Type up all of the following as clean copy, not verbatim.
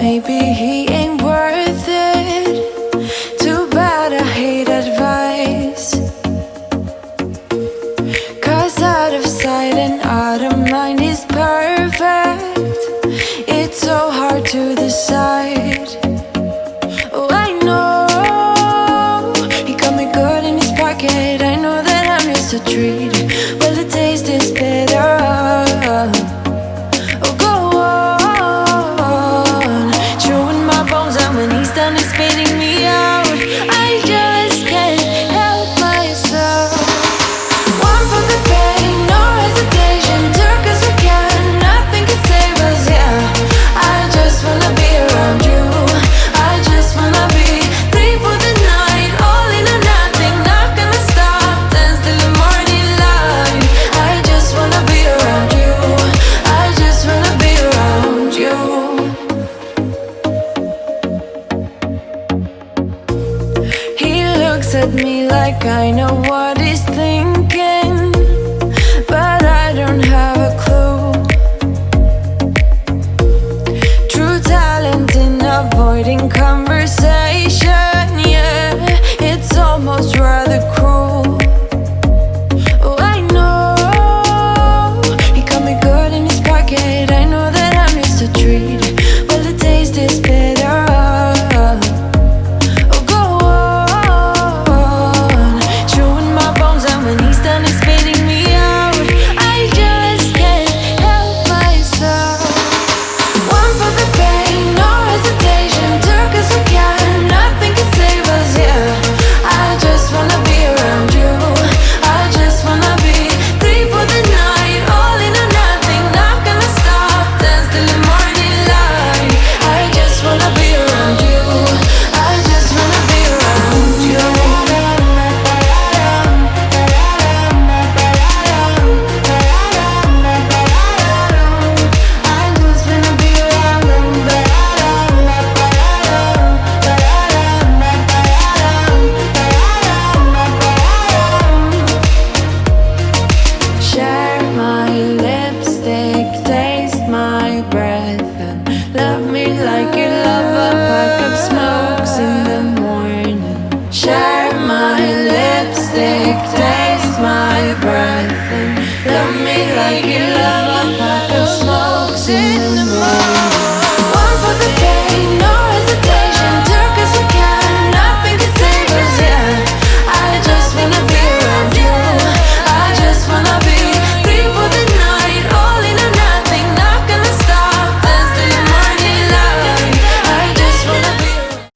maybe he ain't worth it. Too bad I hate advice, 'cause out of sight and out of mind is perfect. It's so hard to decide. Oh, I know he got me good in his pocket. I know that I'm just a treat. Well, the taste is bitter. Oh, go on, chewing my bones out when he's done is spitting me out. I just can't help myself. One for the pain, no hesitation. Took us again, nothing can save us, yeah. I just wanna be around you. I just wanna be three for the night, all in or nothing. Not gonna stop, dance till the morning light. I just wanna be around you. I just wanna be around you. He looks at me like I know what he's thinking, but I don't have a clue. True talent in avoiding conversation, yeah. It's almost rather cruel. Oh, I know he got me good in his pocket. I know that I'm just a treat. Well, the taste is bitter. Oh, go on, chewing my bones out when he's done is spitting me out. I just can't help myself. One for the pain, no hesitation. Took us again, nothing can save us, yeah. I just wanna be around you. I just wanna be three for the night, all in or nothing. Not gonna stop, dance till the morning light. I just wanna be around you. I just wanna be around you. I just wanna be around you. Share my lipstick, taste my breath, and love me like you love a pack of smokes in the morning. Share my lipstick, taste my breath, and love me like you love a pack of smokes in the morning. One for the pain, no hesitation. Took us again, nothing can save us, yeah. I just wanna be around you. I just wanna be three for the night, all in or nothing. Not gonna stop, dance till the morning light. I just wanna be around.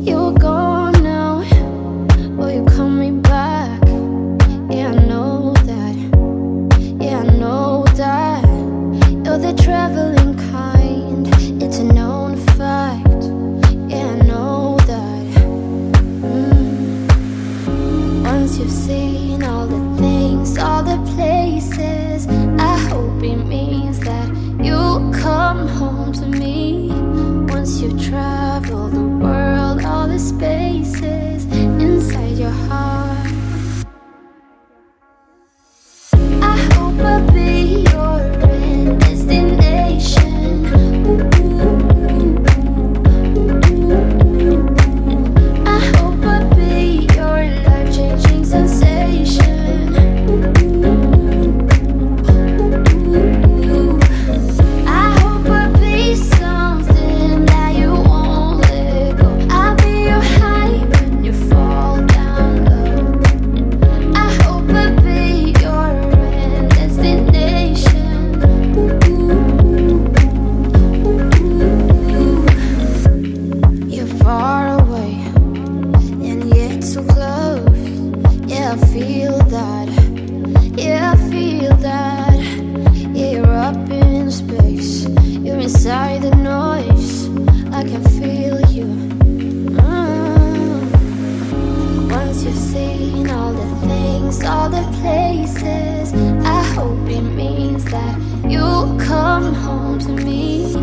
You're gone now, will you coming back? Yeah, I know that. Yeah, I know that. You're the traveling kind, it's a known fact. Yeah, I know that. Once you've seen all the things, all the places, I hope it means that you'll come home to me. Once you travel the world, all the spaces inside your heart, I hope I'll be your end destination. I hope I'll be your life-changing sensation. I hope I'll be something that you won't let go. I'll be your high when you fall down low. I hope I'll be your end destination. You're far away and yet so close. Yeah, I feel that. Yeah, I feel that. Yeah, you're up in space. You're inside the noise. I can feel you. Once you've seen all the things, all the places, I hope it means that you'll come home to me.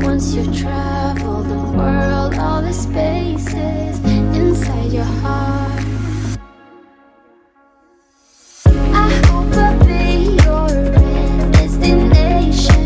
Once you travel the world, all the spaces inside your heart, I hope I'll be your end destination.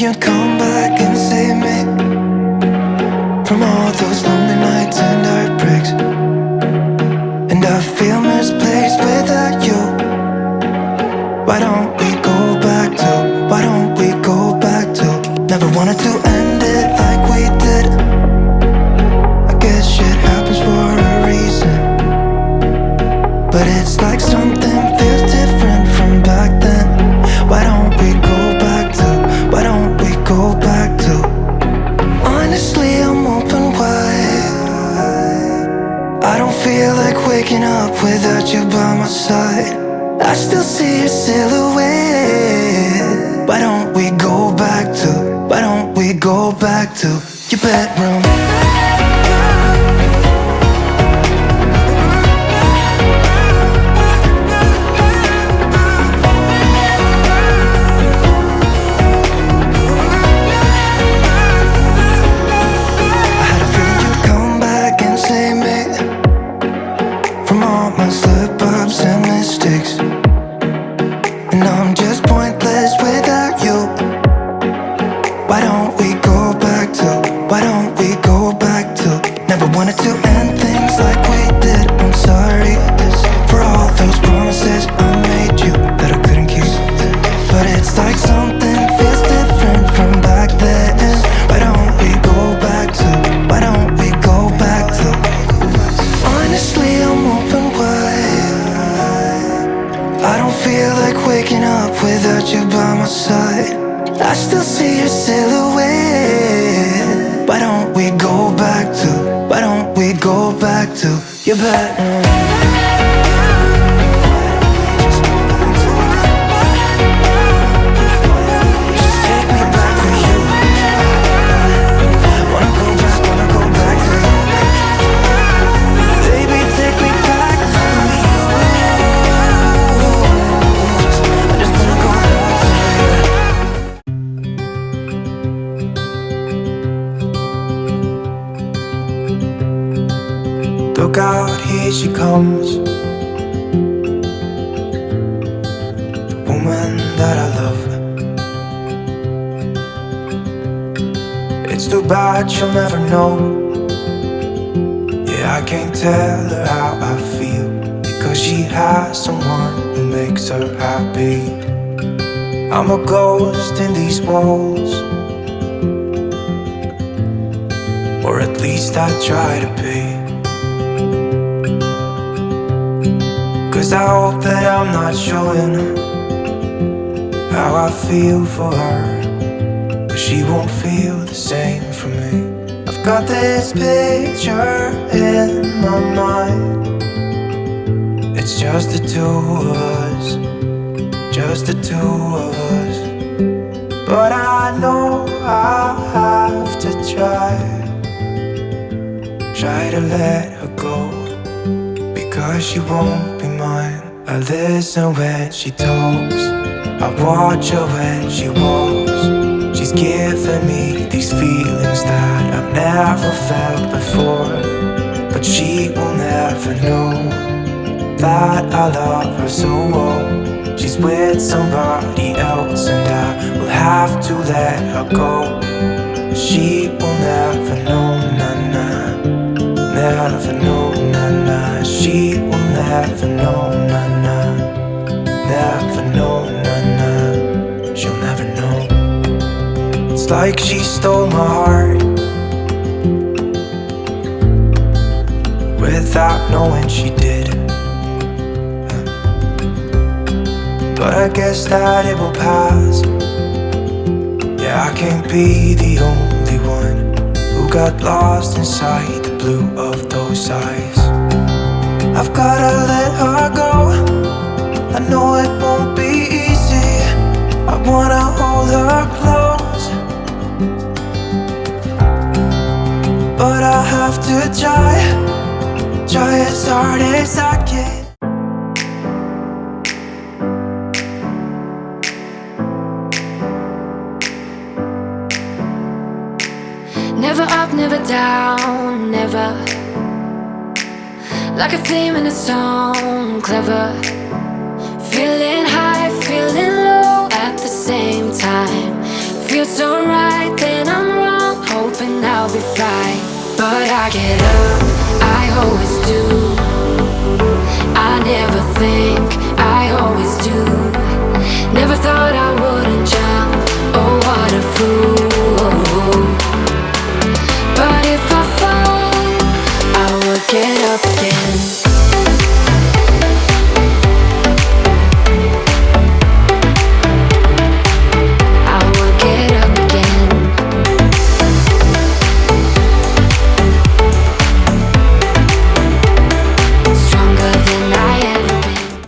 you'd come back and save me from all those lonely nights and heartbreaks. And I feel misplaced without you. Why don't we go back to, why don't we go back to? Never wanted to end it like we did. I guess shit happens for a reason, but it's like something feels different from back then. Why don't we go back to, why don't we go back to? Honestly, I'm open wide. I don't feel like waking up without you by my side. I still see your silhouette. Why don't we go back to, why don't we go back to your bedroom? I had a feeling you'd come back and save me from all my slip-ups and mistakes. And I'm just pointless without you. Why don't we go back to, why don't we go back to? Never wanted to end things like we did. I'm sorry for all those promises I made you that I couldn't keep. But it's like something feels different from back then. Why don't we go back to, why don't we go back to? Honestly, I'm open wide. I don't feel like waking up without you by my side. I still see your silhouette. Why don't we go back to, why don't we go back to your bedroom? Just take me back for you. Wanna go back to you. Baby, take me back to you. I just wanna go back to you. Look out, here she comes, the woman that I love. It's too bad she'll never know. Yeah, I can't tell her how I feel, because she has someone who makes her happy. I'm a ghost in these walls, or at least I try to be. 'Cause I hope that I'm not showing how I feel for her, but she won't feel the same for me. I've got this picture in my mind. It's just the two of us, just the two of us. But I know I'll have to try to let her go, because she won't be mine. I listen when she talks, I watch her when she walks. She's giving me these feelings that I've never felt before, but she will never know that I love her so well. She's with somebody else and I will have to let her go. She will never know, nah-nah. Never know, nah-nah. She will never know, nah-nah. Never know, nah-nah. She'll never know. It's like she stole my heart without knowing she did. But I guess that it will pass. Yeah, I can't be the only one who got lost inside the blue of those eyes. I've gotta let her go. I know it won't be easy. I wanna hold her close, but I have to try as hard as I can. Never up, never down, never. Like a theme in a song, clever. Feeling high, feeling low at the same time. feels so right, then I'm wrong, hoping I'll be fine. But I get up, I always do. I never think, I always do. Never thought I wouldn't jump, oh what a fool.